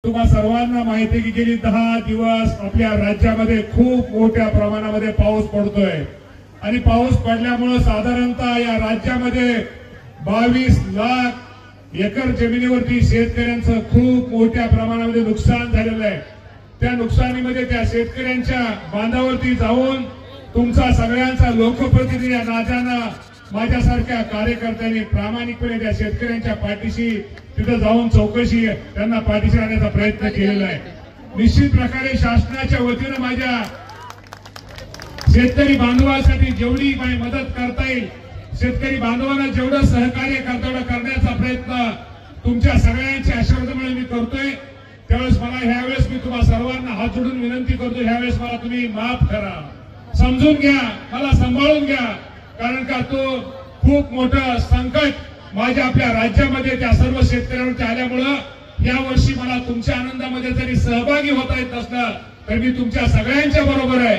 तुम्हा सर्वांना माहिती आहे की गेली 10 दिवस आपल्या राज्यामध्ये खूप मोठ्या प्रमाणामध्ये पाऊस पडतोय आणि पाऊस पडल्यामुळे साधारणतः या राज्यामध्ये 22 लाख एकर जमिनीवरती शेतकऱ्यांचं खूप मोठ्या प्रमाणामध्ये नुकसान झालेलं आहे। त्या नुकसानीमध्ये त्या शेतकऱ्यांच्या बांधावरती जाऊन तुमचा सगळ्यांचा लोकप्रतिनिधी या नात्यानं माझ्यासारख्या कार्यकर्त्यांनी प्रामाणिकपणे त्या शेतकऱ्यांच्या पाठीशी तिथं जाऊन चौकशी त्यांना पाठीशी आणण्याचा प्रयत्न केलेला आहे। निश्चित प्रकारे शासनाच्या वतीनं माझ्या शेतकरी बांधवांसाठी जेवढी मदत करता येईल, शेतकरी बांधवांना जेवढं सहकार्य करण्याचा प्रयत्न तुमच्या सगळ्यांच्या आशीर्वादामुळे मी करतोय। त्यावेळेस मला ह्यावेळेस मी तुम्हा सर्वांना हात जोडून विनंती करतो, ह्यावेळेस मला तुम्ही माफ करा, समजून घ्या, मला सांभाळून घ्या, कारण का तो खूप मोठं संकट माझ्या आपल्या राज्यामध्ये त्या सर्व शेतकऱ्यांवरती आल्यामुळं यावर्षी मला तुमच्या आनंदामध्ये जरी सहभागी होता येत नसलं तर मी तुमच्या सगळ्यांच्या बरोबर आहे।